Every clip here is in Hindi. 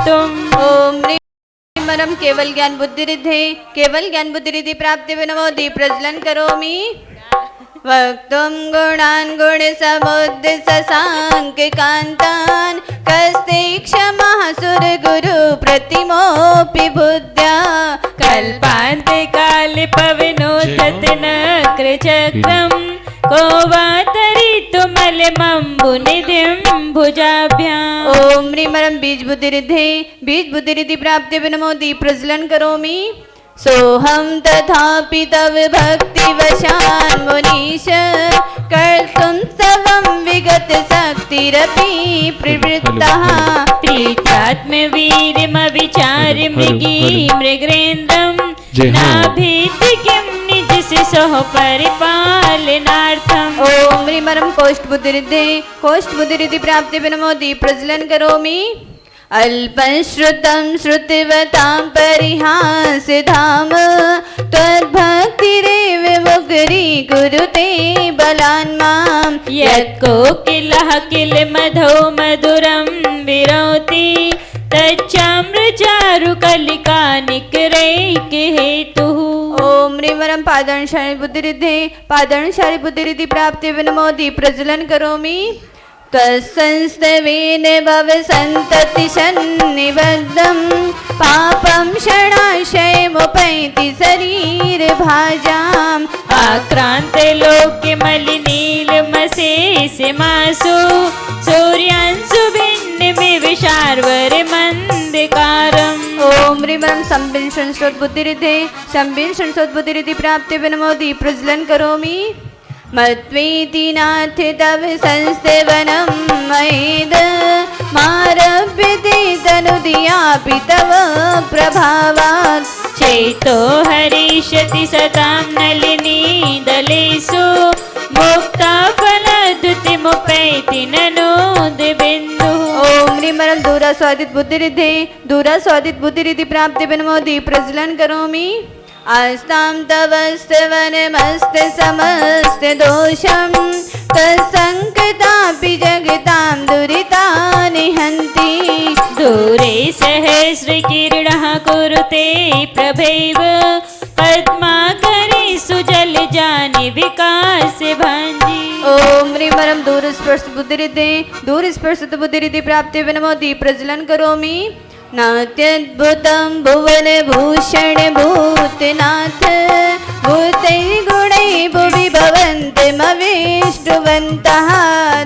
कर्तुम् ओम ह्रीं केवल ज्ञान बुद्धि रिद्धि प्राप्ति नमो दीप प्रज्वलन करोमि वक्तुं गुणान् गुणसमुद्दिश्य साङ्ख्यकान्तान् कस्ते क्षमः सुरगुरु प्रतिमोऽपि बुद्ध्या कल्पान्ते काले पवनोद्धत नक्रचक्रम् को वा तरितुमलमम्बुनिधिं भुजाभ्याम् ओम ह्रीं बीज बुद्धि रिद्धि प्राप्ति नमो दीप प्रज्वलन करोमि सोहम तथापि तव भक्ति वशान् मुनीश कर्तुं सर्वं विगत शक्तिरपि प्रवृत्तः प्रीत्यात्मवीर्यमविचार्य मृगी मृगेन्द्रं नाभीति किं निजस्य सह परिपालनार्थम् ओम ह्रीं कोष्ठ बुद्धि रिद्धि प्राप्ति नमो दीप प्रज्वलन करोमि अल्पं श्रुतं श्रुतिवतां परिहासधाम त्वद्भक्तिरेव मुकुरीकुरुते बलान् मां यत्कोकिलः किल मधो मधुरं विरोति तच्चाम्रचारुकलिकानिकरैकहेतुः ओम ह्रीं पादणशाली बुद्धिरिद्धि प्राप्ति नमो दीप प्रज्वलन करोमि तत्संस्तवेन भव सन्तति सन्निबद्धं पापं क्षणाशयमुपैति शरीरभाजाम् आक्रान्ते लोके मलिनीलमशेषमासु सूर्यांशु भिन्नमिव शार्वर्यमन्धकारम् ओम ह्रीं संबिंशन्स्तोद्बुद्धिरिद्धि प्राप्ति नमो दीप प्रज्वलन करोमि मत्वेति नाथ तव संस्तवनं मयेद मारभ्यते तनुदियापि तव प्रभावात् चेतो हरिष्यति सतां नलिनी दलेषु मुक्ता फलद्युतिमुपैति ननोदबिन्दुः ओम ह्रीं दूरास्वादित बुद्धिरिद्धि प्राप्ति नमो दीप प्रज्वलन करोमि आस्तां तव स्तवनमस्ते समस्ते दोषं तत्सङ्कतापि जगतां दुरितानि हन्ति दूरे सहस्रकिरणः कुरुते प्रभैव पद्माकरेषु जलजानि विकासे भाञ्जी ओम ह्रीं दूरस्पर्शित बुद्धिरिद्धि प्राप्ति नमो दीप प्रज्वलन करोमि नात्यद्भुतं भुवन भूषण भूतनाथ भूतैर्गुणैः भुवि भवन्त्यमविष्टुवन्तः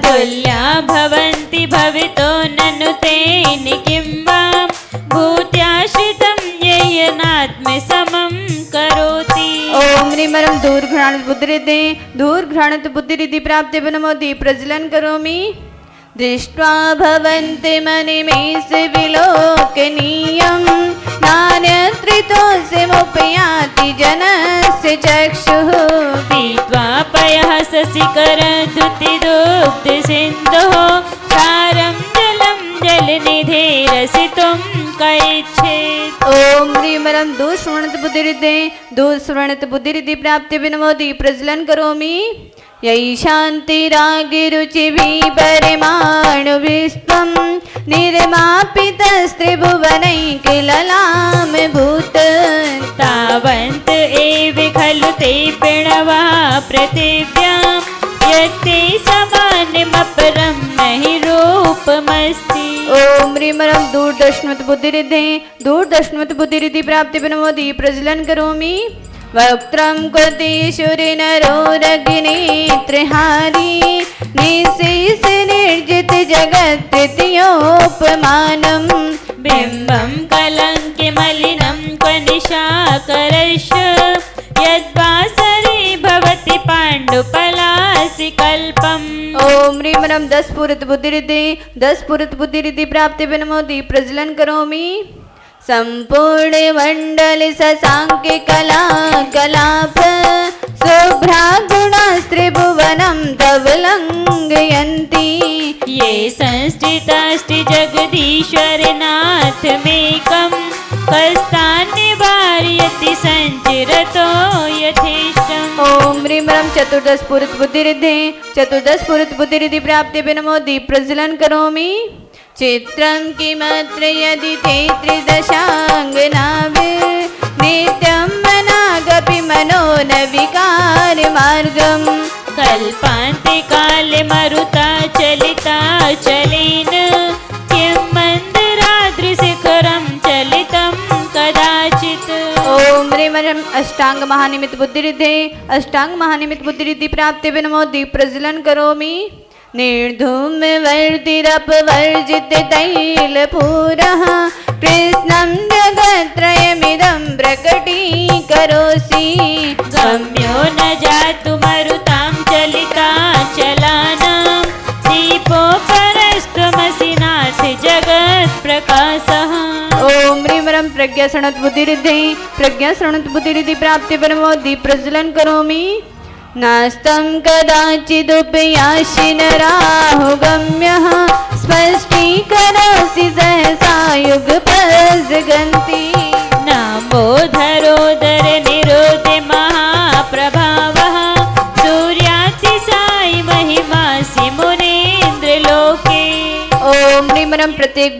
तुल्या भवन्ति भवितो ननु तेन किं वां भूत्याश्रितं येनात्मसमं करोति ओम ह्रीं दूरघ्राणित बुद्धिरिद्धि प्राप्ति नमो दीप प्रज्वलन करोमि दृष्ट्वा भवन्ति मनिमेष विलोकनीयं नान्यत्रितोऽस्मुपयाति जनस्य चक्षुः पीत्वा पयः शशिकरद्युतिदुग्धसिन्धोः सारं जलं जलनिधेरसितुं कैच्छेत् ओम ह्रीं दूरश्रवणित बुद्धिरिद्धि प्राप्ति नमो दीप प्रज्वलन करोमि यही शान्तिरागिरुचिभिः परिमाणुभिस्त्वं निर्मापितस्त्रिभुवनैकललामभूत तावन्त एव खलु ते प्रणवा पृथिव्यां यत्ते समानमपरं नहि रूपमस्ति ओम ह्रीं दूरदर्शनवत् बुद्धिरिद्धि प्राप्ति नमो दीप प्रज्वलन करोमि वक्त्रं कोटिशूरिनरोरग्निनेत्रहारी निःशेष निर्जित जगत् तृतीयोपमानं बिम्बं कलङ्के मलिनं क्वनिशाकरश्च यद्वासरे भवति पाण्डुपलासिकल्पम् ओम ह्रीं 10 स्फुरत बुद्धिरिद्धि प्राप्ति नमो दीप प्रज्वलन करोमि संपूर्ण मंडल ससांख्य कला कलाप शुभ्रागुणास्त्रिभुवनं तव लङ्घयन्ति ये संस्थितास्ति जगदीश्वरनाथमेकं कस्तान् निवारयति सञ्चिरतो यथेष्टम् ओम ह्रीं 14 स्फुरत बुद्धिरिद्धि प्राप्ति नमो दीप प्रज्वलन करोमि चित्रं किमत्र यदि ते त्रिदशाङ्गनाभिर्नित्यं मनागपि मनो न विकारमार्गम् कल्पान्ते काले मरुता चलिता चलेन किं मन्दराद्रिशिखरं चलितं कदाचित्। ओम ह्रीं ह्रीं अष्टांग महानिमित बुद्धिरिद्धे अष्टांग महानिमित बुद्धिरिद्धि प्राप्ति विनमो दीप प्रज्वलन करोमि। निर्धूम वर्तिरपवर्जित तैलपूरः कृष्णं जगत्त्रयमिदं प्रकटीकरोषि। गम्यो न जातु मरुतां चलिता चलानां दीपोपरस्त्वमसि नाथ जगत्प्रकाशः। ओम ह्रीं ह्रीं प्रज्ञा शृणुत बुद्धिरिद्धि प्रज्ञा शृणुत बुद्धिरिद्धि प्राप्ति विनमो दीप प्रज्वलन करोमि। नास्तं कदाचिदुपयासि नराहुगम्यः स्पष्टीकरोषि सहसा युगपद्गन्ति। नाम्बोधरोदर निरोधे महाप्रभावः सूर्यातिशायि महिमासि मुनीन्द्रलोके। ओम ह्रीं ह्रीं प्रत्येक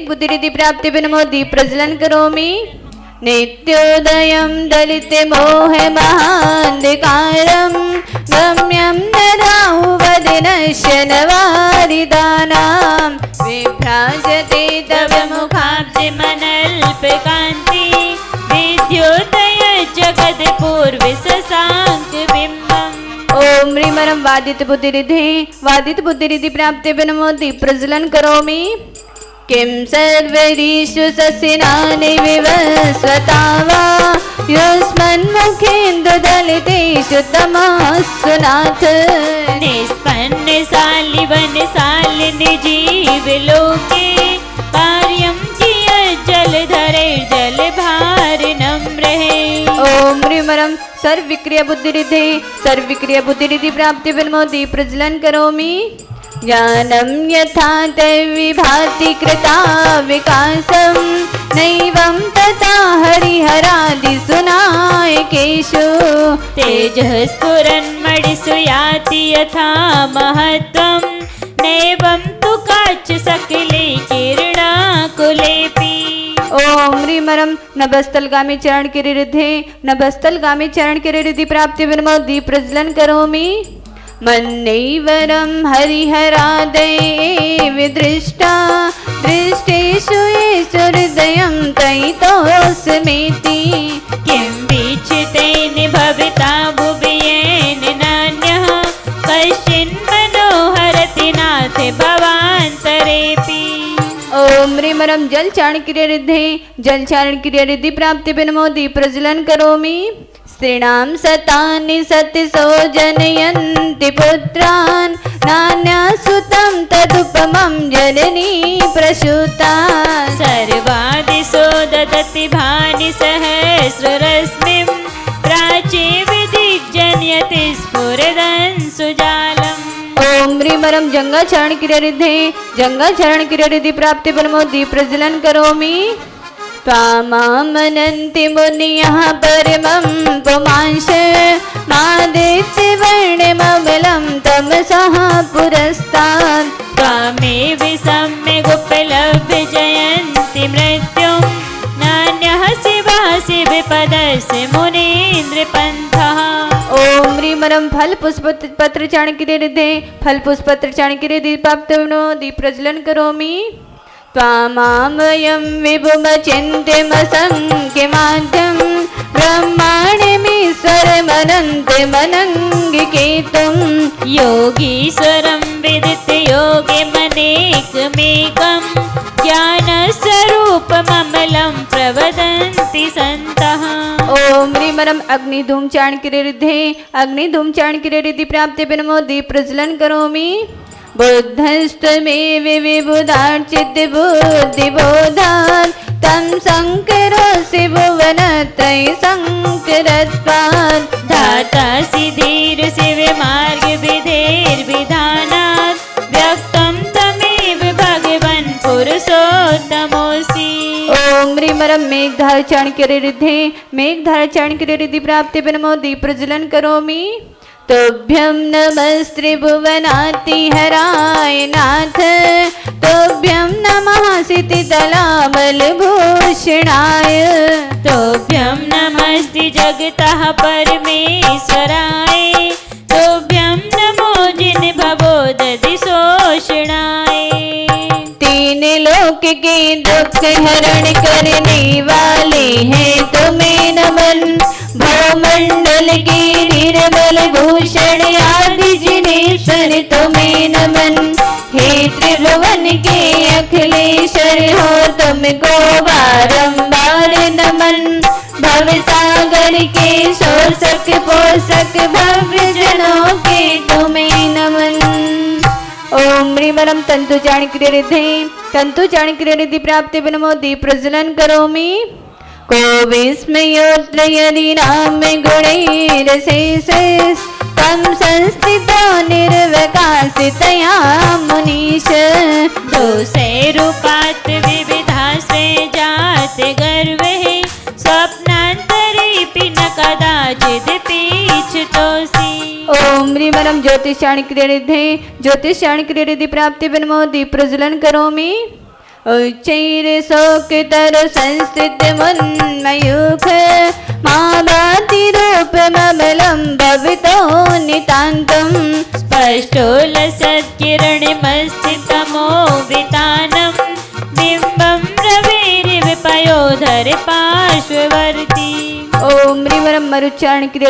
बुद्धिरिद्धि प्राप्ति विनमो दीप प्रज्वलन करोमि। नित्योदयं दलित मोह महान्धकारं गम्यं ददाहुवदनश्यनवारिदानां विभ्राजते तव मुखाब्जमनल्पकान्ति विद्योदय जगत्पूर्वे शशाङ्कबिम्बम्। ओम ह्रीं ह्रीं वादित बुद्धिरिद्धि प्राप्ति विनमो दीप प्रज्वलन करोमि। किं सर्वरीषु शशिनानि विवस्वता वा युष्मन्मुखेन्दुदलितेषु तमस्सु नाथ। निष्पन्नशालिवनशालिनि जीवलोके कार्यं कियज्जलधरे जलभारनं रहे। ओम ह्रीं ह्रीं सर्वविक्रिया बुद्धिरिद्धि प्राप्ति विनमो दीप प्रज्वलन करोमि। ज्ञानं यथा तैर्विभाति कृता विकासं नैवं तथा हरिहरादिषु नायकेषु। तेजः स्फुरन्मणिषु याति यथा महत्त्वं नैवं तु काच सकले किरणाकुलेऽपि। ओम ह्रीं ह्रीं नभस्थलगामी चरण किरीरिद्धि प्राप्ति विनमो दीप प्रज्वलन करोमि। मन्नैवरं हरिहरादये विदृष्टा दृष्टेषु येषु हृदयं तयितोऽस्मीति। किं वीक्षितेन भविता भुवि नान्यः कश्चिन्मनोहरति नाथ भवान्तरेऽपि। ओम ह्रीं ह्रीं जल चारण क्रियारिद्धि प्राप्ति विनमो दीप प्रज्वलन करोमि। स्त्रीणां सतानि सतिसो जनयन्ति पुत्रान् नान्यासुतं तदुपमं जननी प्रसूता। सर्वादिशो ददति भानि सहस्ररश्मिं प्राची विदिग्जनयति स्फुरदंसुजालम्। ओम ह्रीं ह्रीं जंगाचरण क्रियारिद्धि प्राप्ति विनमो दीप प्रज्वलन करोमि। त्वामामनन्ति मुनयः परमं पुमांश मादित्यवर्णममलं तमसः पुरस्तात्। त्वामेव सम्यगुपलभ्य जयन्ति मृत्युं नान्यः शिवः शिवपदस्य मुनीन्द्रपन्थः। ओम ह्रीं ह्रीं फल पुष्पत्र चाणक्यरिद्धि प्राप्ति विनमो दीप प्रज्वलन करोमि। त्वामामयं विभुमचिन्त्यमसङ्ख्यमाद्यं ब्रह्माण्डमीश्वरमनन्तमनङ्गिकेतुं। योगीश्वरं विदित्य योगिमनेकमेकं ज्ञानस्वरूपममलं प्रवदन्ति सन्तः। ओम ह्रीं ह्रीं अग्निधूम चारण क्रियारिद्धि प्राप्ति विनमो दीप प्रज्वलन करोमि। बुद्धस्त्वमेव विबुधार्चित बुद्धिबोधात् तं शङ्करोऽसि भुवनत्रय शङ्करत्वात्। धातासि धीर शिवमार्गविधेर्विधानात् व्यक्तं तमेव भगवन् पुरुषोत्तमोऽसि। ओम ह्रीं ह्रीं मेघधार चारण क्रियारिद्धि प्राप्ति विनमो दीप प्रज्वलन करोमि। तोभ्यं नमस्त्रिभुवनातिहराय नाथ तोभ्यं नमः सितितलाबलभूषणाय तोभ्यं नमस्ते जगतः परमेश्वराय तोभ्यं नमो जिन भवोदधि शोषणाय तीन लोक के दुख हरण करने वाले हैं तुम्हें नमन भवमंडल के निर्मल भूषण आदि जिनेश्वर तुम्हें नमन हे त्रिभुवन के अखिलेश्वर हो तुमको बारंबार नमन भव सागर के शोषक पोषक भव्य जनों के तुम्हें नमन। ओम ह्रीमरम तंतु चाणक्य रिद्धि प्राप्ति विनमोदि प्रज्वलन करोमि को विस्मयोत्र यदि नाम गुणैरशेष तम संस्थितो निर्वकाशितया मुनीश दोषे रूपात् विविधाश्रय जात गर्वे स्वप्नान्तरेऽपि न कदाचित् पीछतोषि। ओम ह्रीमरम ज्योतिष चाणक्य रिद्धि प्राप्ति विनमोदि प्रज्वलन करोमि उच्चैर शोकतर संस्थित मुन्मयूख माभाति रूपममलं भवितो नितान्तम् स्पष्टोलसत्किरणमस्थितमोवितानं बिम्बं रविर्विपयोधर पार्श्ववर्ती। ओम ह्रीमरम मरुच्चाणक्य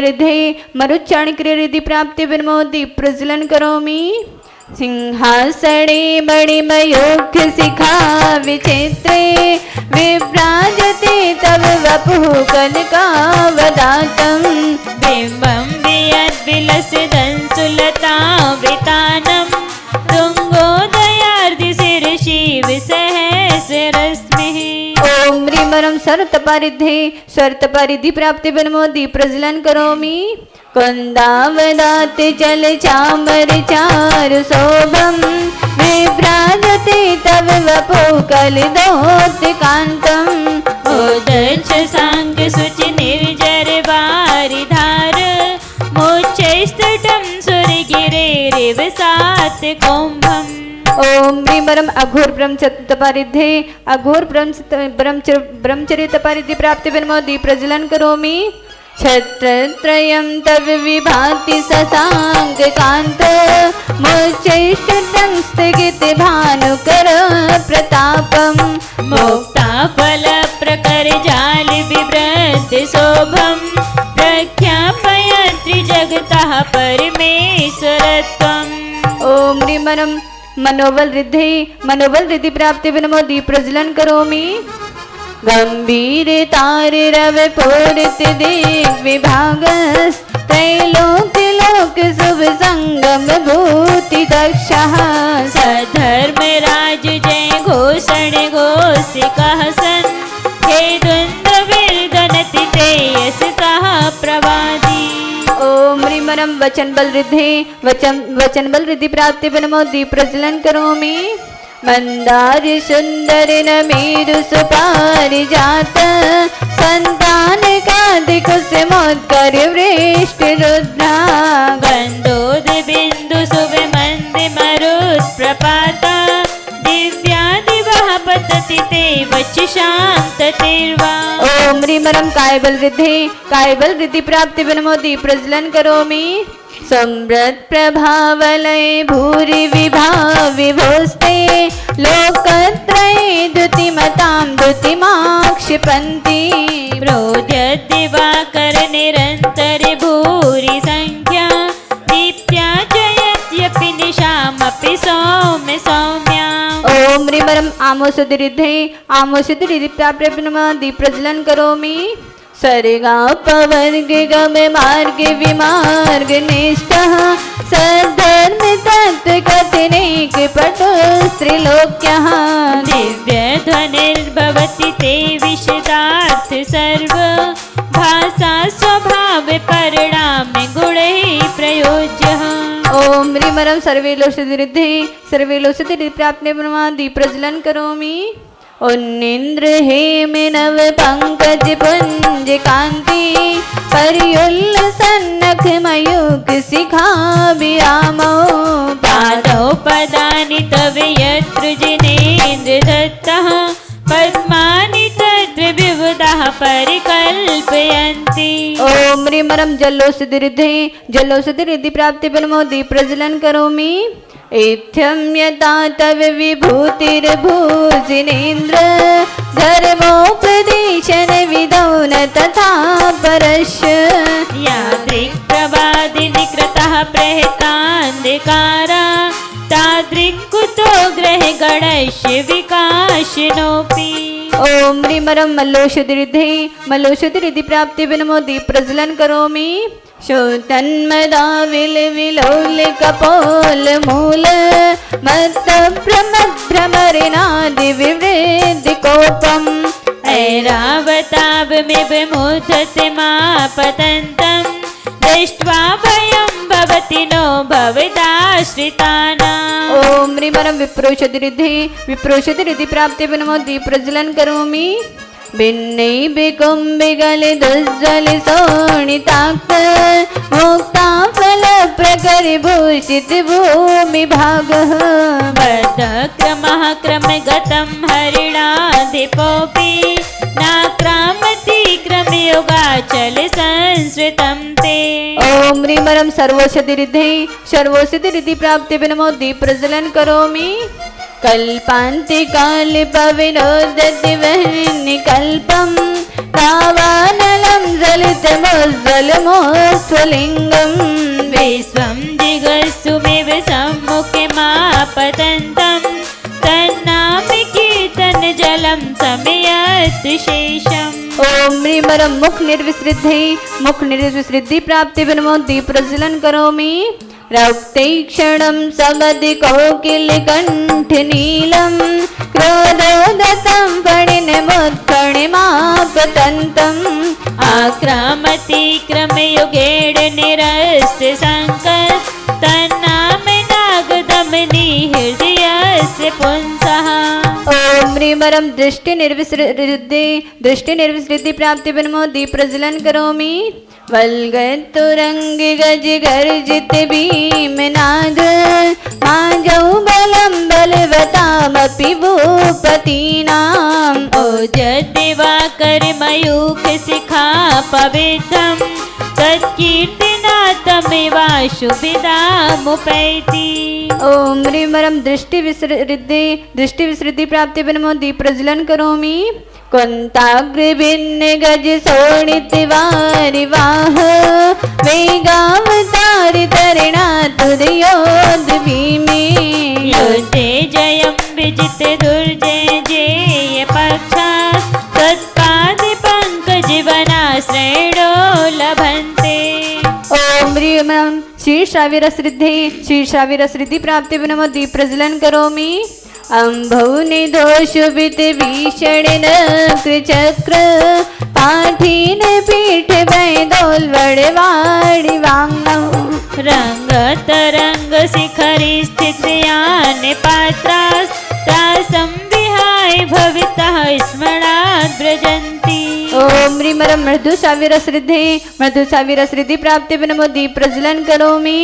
रिद्धि प्राप्ति विनमोदि प्रज्वलन करोमि सिंहासने मणिमयूख शिखा विचित्रे विभ्राजते तव वपुः कनकावदातं बिम्बं वियद्विलसितंसुलतावृतानं तुङ्गोदयार्धिशीर्षि विसहस्ररश्मिः। ओम ह्रीमरम सर्तपारिधि प्राप्ति विनमोदि प्रज्वलन करोमि कुन्दावदात जल चामर चारु शोभम विभ्राजते तव वपो कलिदोत्कान्तं उदच्छ साङ्ग शुचि निर्जर वारिधार मोक्षैस्तटं सुरगिरेरिव सात कुम्भम्। ओम ह्रीमरम ब्रह्मचर्य प्राप्ति विनमोदि प्रज्वलन करोमि छत्रत्रयं तव विभाति शशांक कांत मोक्षैष्टं स्थगित भानुकर प्रतापम मोक्ता फल प्रकर जाल विवृत शोभम प्रख्यापयत्रि जगतः परमेश्वरत्वम्। ओम ह्रीमरम मनोबल रिद्धि प्राप्ति विनमोदि प्रज्वलन करोमि गंभीर तार रव पूरित देव विभागस त्रैलोक लोक शुभ संगम भूति दक्षः सधर्म राज जय घोषण घोषिकहसन हे द्वंद्व विर्दनति तेयसतः प्रवादी। ओम ह्रीमरम वचन बल रिद्धि प्राप्ति विनमोदि प्रज्वलन करोमि मंदार सुंदर नमीरु सुपारिजात संतान कादिक सुमोत्कर वृष्टि रुद्रा गंधोद बिंदु शुभ मंद मरुत् प्रपाता दिव्यादिवः पतति ते वच शांत तिर्वा। ओम ह्रीमरम कायबल रिद्धि प्राप्ति विनमोदि प्रज्वलन करोमि सम्रत प्रभावलय भूरि विभाविभोस्ते लोकत्रये द्युतिमतां द्युतिमाक्षिपन्ति प्रोद्यद्दिवाकर निरन्तर भूरि संख्या दीप्त्या जयत्यपि निशामपि सौम्य सौम्या। ओम ह्रीमरम आमोषधि प्राप्ति विनमोदि प्रज्वलन करोमि सर्गा पवर्ग गम मार्ग विमार्ग निष्ठः सद्धर्म तत्व कथनेक पटु स्त्रीलोक्यः दिव्य ध्वनिर्भवति ते विशदार्थ सर्व भाषा स्वभाव परिणाम गुणैः प्रयोज्यः। ओम ह्रीमरम सर्वेलोषधि प्राप्ति विनमोदि प्रज्वलन करोमि उन्निन्द्र हेमिनव पंकज पुंज कांति पर्युल्लसन्नख मयूख शिखा विरामो पादौ पदानि तव यत्र जिनेन्द्र दत्तः पद्मानि तत्र विबुधाः परिकल्पयन्ति। ओम ह्रीमरम जलोषधिरिद्धि प्राप्ति बनमोदि प्रज्वलन करोमि। इत्थं यथा तव विभूतिर्भूषिनेन्द्र धर्मोपदेशन विदौ न तथा परस्य यादृक्प्रवादिनि कृतः प्रहतान्धकारा तादृक्कुतो ग्रह गणस्य विकाशिनोऽपि। ओम ह्रीमरं मल्लोषधिरिद्धि प्राप्ति विनमोदि प्रज्वलन करोमि। शोतन्मदाविल विलोल कपोल मूल मत्त भ्रमरिनादि विवृद्धि कोपम् ऐरावतावमिव मुदते मापतन्तं दृष्ट्वा भयं भवति नो भवदाश्रितानाम्। ओम ह्रीमरं विप्रोषधिरिद्धि प्राप्ति विनमोदि प्रज्वलन करोमि। भिन्नै बिकुम्बिगल दुज्जल शोणिताक्ष मुक्ता फल प्रकरभूषित भूमि भागः बद्धक्रमः क्रमगतं हरिणाधिपोऽपि नाक्रामति क्रमयोगाचल संसृतं ते। ओम ह्रीमरं सर्वौषधिरिद्धि प्राप्ति विनमोदि प्रज्वलन करोमि। कल्पान्ते कालिपविनोदति वह्निकल्पं तावानलं जलितमुज्ज्वलमोस्त्वलिङ्गं विश्वं दिगस्सुमिव सम्मुखे मापतन्तं तन्नामि कीर्तनजलं समयत् शेषम्। ओम ह्रीमरं मुख निर्विसृद्धि प्राप्ति विनमोदि प्रज्वलन करोमि। रक्तैक्षणं सबदि कोकिल कंठ नीलं क्रोधोदतं फणिनमुत्फणिमापतन्तम् आक्रामति क्रमयुगेण निरस्त संकट तन्नामे नागदमनि हृदयस्य पुंसः। ओम ह्रीमरं दृष्टि निर्विसृद्धि प्राप्ति विनमोदि प्रज्वलन करोमि। वल्गतुरंग गज गर्जित भीमनाद माजौ बलं बलवतामपि भूपतीनाम् ओजदिवाकर मयूख शिखा पवित्रं तत्कीर्तनाथमेवाशुभिदामुपैति। ओम ह्रीमरं दृष्टि विसृद्धि प्राप्ति विनमोदि प्रज्वलन करोमि। कुंताग्र भिन्न गज शोणित वारिवाह वेगावतारि तरणा तुदयोध भीमे युद्धे जयं विजित दुर्जय जेय पक्षात् तत्पाद पंकजवनाश्रयणो लभन्ते। ओम ह्रीमरं शीर्षाविरसृद्धि प्राप्ति विनमोदि प्रज्वलन करोमि। अम्भौ निधोषुभित भीषण नक्रचक्र पाठीन पीठ वैदोल वड़वाड़ि वाङ्नौ रंग तरंग शिखरि स्थितयान पात्रास्त्रासं विहाय भवितः स्मरात् व्रजन्ति। ओम ह्रीमरं मृदुसाविरसृद्धि प्राप्ति विनमोदि प्रज्वलन करोमि।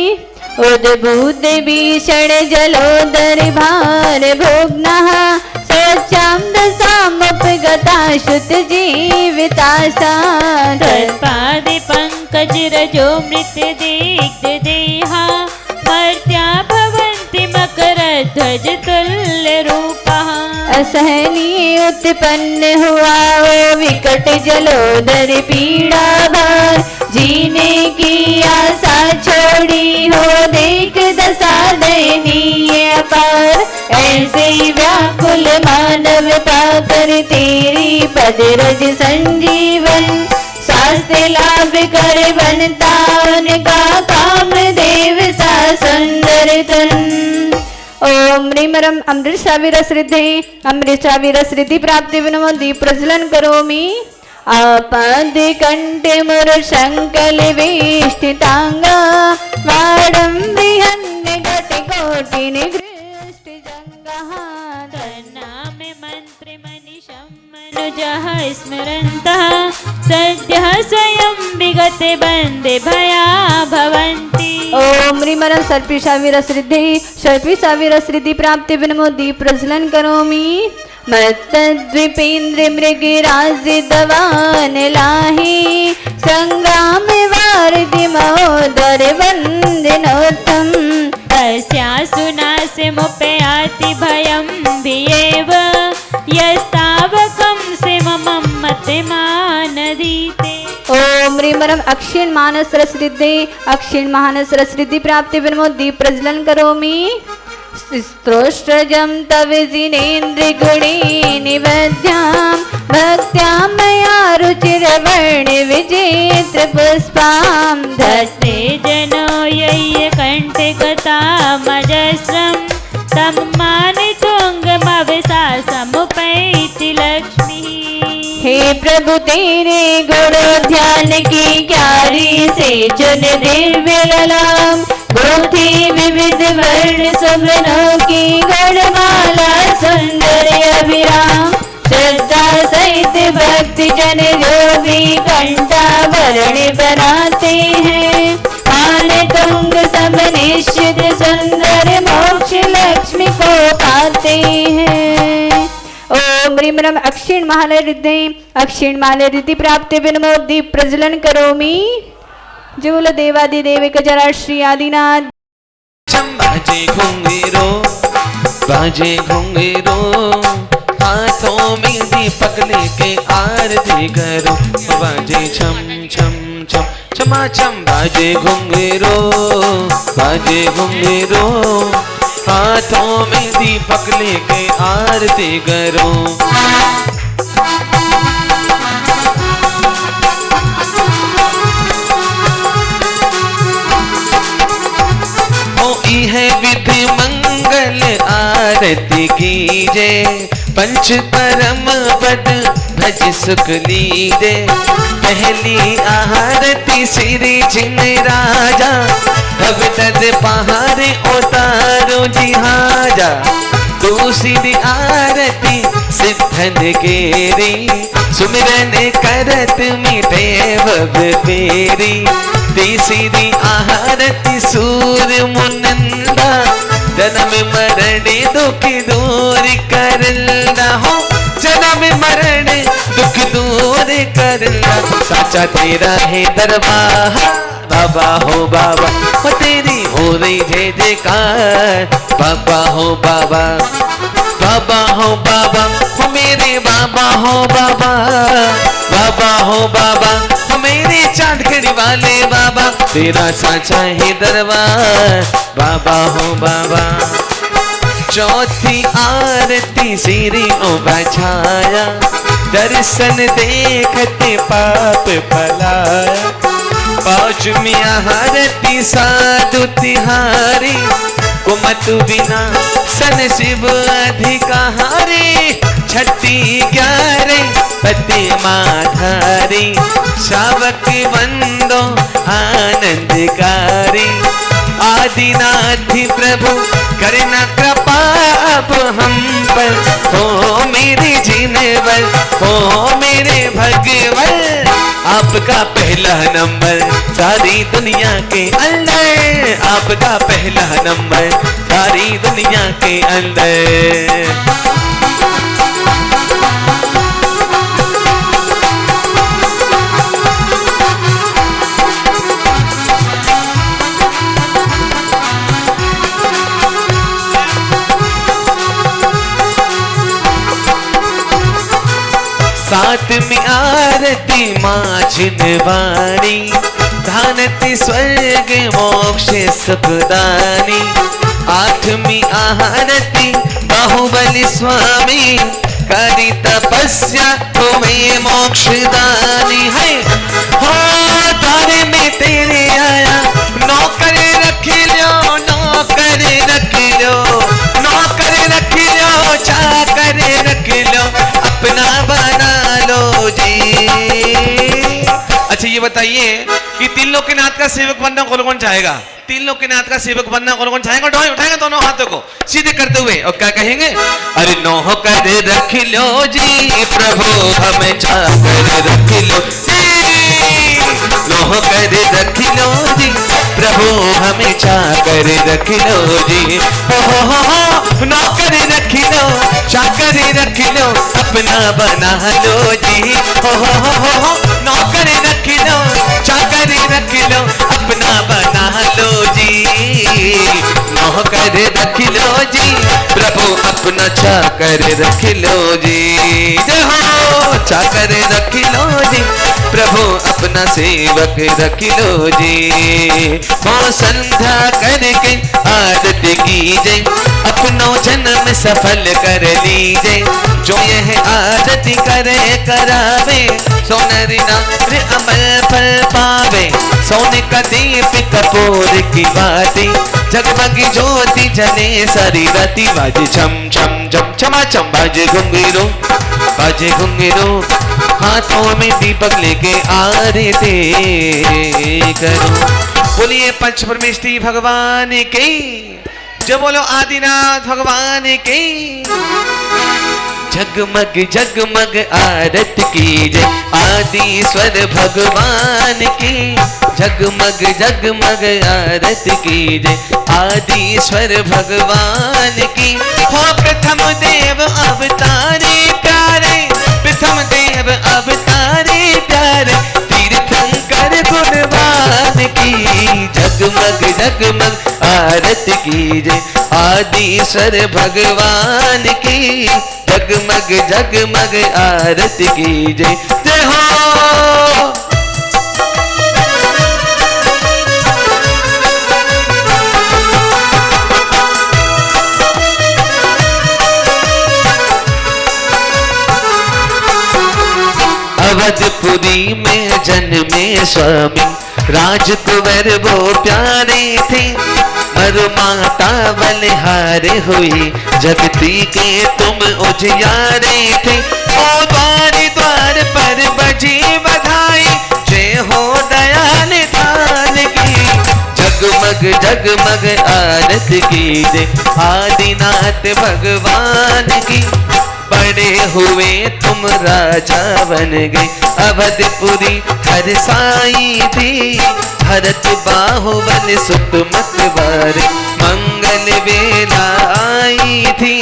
उद्भूत भीषण जलोदर भार भोग्नः सोचां दशामुपगता श्रुत जीवितासा तत्पादे पंकज रजो मृत दीप्त देहा मर्त्या भवन्ति मकरध्वज तुल्य रूपः। असहनीय उत्पन्न हुआ वो विकट जलोदर पीड़ा भार जीने की आशा छोड़ी हो देख दशा दयनीय अपार ऐसे व्याकुल मानवता कर तेरी पद रज संजीवन स्वास्थ्य लाभ कर बनता उनका काम देव सा सुंदर तन। ओम ह्रीमरं अमृतसाविरसृद्धि प्राप्ति विनमोदि प्रज्वलन करोमि। आपाद कंठे मुर शंकल वेष्टितांगा वाडं बृहन्न घट कोटि निगृष्ट जंगहा तन्नामे मंत्र मनिशं मनुजः स्मरन्तः सद्यः स्वयं विगते बन्धे भया भवन्ति। ओम ह्रीमरं सर्पिषाविरसृद्धि प्राप्ति विनमोदि प्रज्वलन करोमि। मत्तद्विपेन्द्र मृगराजितवान् लाहि संग्राम वारिधि महोदर वन्दनोत्तम। तस्यासुनास्य मुपयाति भयं भियेव यस्तावकं से मम मते मानधीते। ओम ह्रीमरं अक्षीण मानसरसृद्धि प्राप्ति विनमोदि प्रज्वलन करोमि। स्त्रोष्ट्रजं तव जिनेन्द्र गुणे निवध्यां भक्त्यां मया रुचिरवर्ण विजेत्र पुष्पां। धस्ते जनो यय्य कंठे गतामजस्रं तं मानितुङ्गमवसा समुपैति लक्ष्मी। हे प्रभु तेरे गुण ध्यान की क्यारी से चुन दिव्य ललाम। गोथी विविध वर्ण सुमनों की गणमाला सुंदर अभिराम। श्रद्धा सहित भक्ति जन जो भी कंठाभरण बनाते हैं मान तुंग सब निश्चित सुंदर मोक्ष लक्ष्मी को पाते हैं। ओम ह्रीमरं अक्षीण मालरिद्धि प्राप्ति विनमोदि प्रज्वलन करोमि। जूल देवादिदेव जरा श्री आदिनाथ। बाजे घुंघरू हाथों में दीपक लेके आरती करो। बाजे छम छम छम छमा छम बाजे घुंघरू हाथों में दीपक लेके आरती करो। है विधि मंगल आरती कीजे पंच परम पद भज सुख लीजे। पहली आरती श्री जिन राजा अब तद पहाड़े उतारो जिहाजा। दूसरी आरती सिद्धन केरी सुमिरन करत मिटे बब पेरी। तीसरी आरती सूर मुनंदा जन्म मरण दुख दूर करंदा हो। जन्म मरण दुख दूर करंदा साचा तेरा है दरबार। बाबा हो बाबा हो तेरी हो रही जय जयकार। बाबा हो बाबा बाबा हो बाबा हो मेरे बाबा हो बाबा। बाबा हो बाबा हो मेरे चांदखड़ी वाले बाबा। तेरा साचा है दरबार बाबा हो बाबा। चौथी आरती श्री ओ बछाया दर्शन देखते पाप पलाया। पांचवी आरती साधु तिहारी कुमत बिना सन शिव अधिकारी। छठी 11 पति माधारी शावक वंदो आनंदकारी। आदिनाथ प्रभु करना कृपा अब हम पर हो मेरे जीनवर हो मेरे भगवन। आपका पहला नंबर सारी दुनिया के अंदर। आपका पहला नंबर सारी दुनिया के अंदर। सातवीं आरती माँ छिनवाणी धानती स्वर्ग मोक्ष सुखदानी। आठवीं आरती बाहुबली स्वामी करी तपस्या तुम्हें मोक्षदानी है। हो तारे में तेरे आया नौकर रख लो नौकर रख लो नौकर रख लो चाकर रख लो अपना बना लो जी। अच्छा अच्छा ये बताइए कि तीन लोग के नाथ का सेवक बनना कौन कौन चाहेगा? तीन लोग के नाथ का सेवक बनना कौन कौन चाहेगा? उठाएगा दोनों हाथों को सीधे करते हुए और क्या कहेंगे? अरे नौह कर रख लो जी प्रभु हमें चाकर रख लो जी, नौह कर रख लो जी प्रभु हमें चाकर रख लो जी, हो नौकर रख लो चाकर रख लो अपना बना लो जी, हो नौकर रख लो चाकर रख लो अपना बना लो जी, नौकर रख लो जी प्रभु अपना चाकर रख लो जी, जय हो चाकर रख लो जी प्रभु अपना सेवक रख लो जी, हो संध्या करके आरती कीजिए अपनो जन्म सफल कर लीजिए, जो यह आरती करे करावे सोनरी नार अमल फल पावे, सोने का दीप कपूर की बाती जगमगी ज्योति जले सारी राती, बाजे छम छम छम छमा छम बाजे घुंघरू हाथों में दीपक लेके आरती करो। बोलिए पंच परमेष्ठी भगवान की, जो बोलो आदिनाथ भगवान की, जगमग जगमग आरती कीजिए आदिश्वर भगवान की, जगमग जगमग आरती कीजिए आदिश्वर भगवान की, हो प्रथम देव अवतारे प्यारे, प्रथम देव अवतारे प्यारे तीर्थंकर गुणवान की, जगमग जगमग आरती कीजिए आदिश्वर भगवान की, जगमग जगमग आरती कीजिए जय हो। अवधपुरी में जन्मे स्वामी राजकुंवर वो प्यारे थे, मरु माता बलिहारे हुई जगती के तुम उजियारे थे, ओ द्वार द्वार पर बजी बधाई जय हो दयाल थान की, जगमग जगमग आरती कीजिए आदिनाथ भगवान की, बड़े हुए तुम राजा बन गए अवधपुरी हर साई थी, भरत बाहुबल सुत मतवार मंगल वेला आई थी,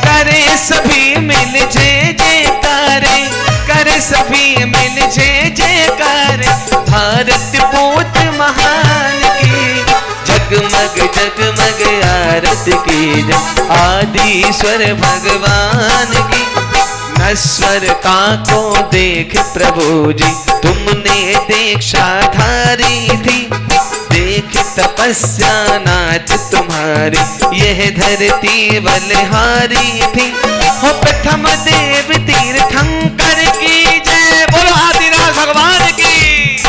करे सभी मिल जय जयकारे, करे सभी मिल जय जयकारे भारत पूत महान की, जगमग जगमग आरती कीजिए आदिश्वर भगवान की, नश्वर का को देख प्रभु जी तुमने दीक्षा धारी थी, देख तपस्या नाथ तुम्हारी यह धरती बलिहारी थी, हो प्रथम देव तीर्थंकर की जय, बोलो आदिनाथ भगवान की,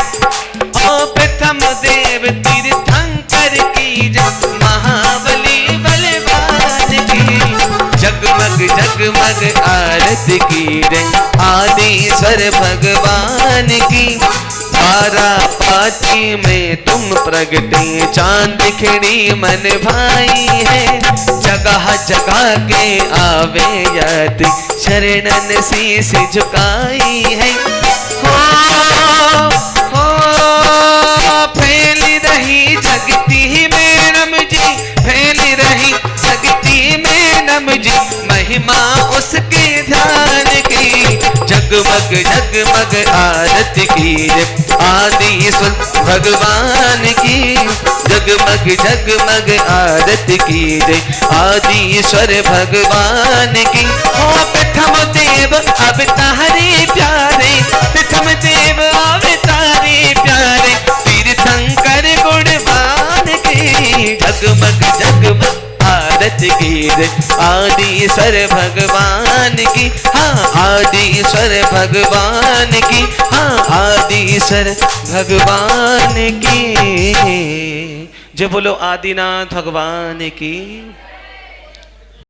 ओ प्रथम देव तीर्थंकर की जय महाबली बलवान की, जगमग जगमग आरती कीजिए आदिश्वर भगवान की, तारा पाती में तुम प्रगटे चांद खिड़ी मन भाई है, जगह जगह के आवे याद शरणन शीश झुकाई है, हो फैल रही जगती में नम जी, फैल रही जगती में नम जी महिमा उसके ध्यान की, जगमग जगमग आरती कीजिए आदिश्वर भगवान की, जगमग जगमग आरती कीजिए आदिश्वर भगवान की, हो प्रथम देव अवतारे प्यारे, प्रथम देव अवतारे प्यारे तीर्थंकर गुणवान की, जगमग जगमग आरती कीजिए आदिश्वर भगवान की, हाँ आदिश्वर भगवान की, हाँ आदिश्वर भगवान की, जय बोलो आदिनाथ भगवान की।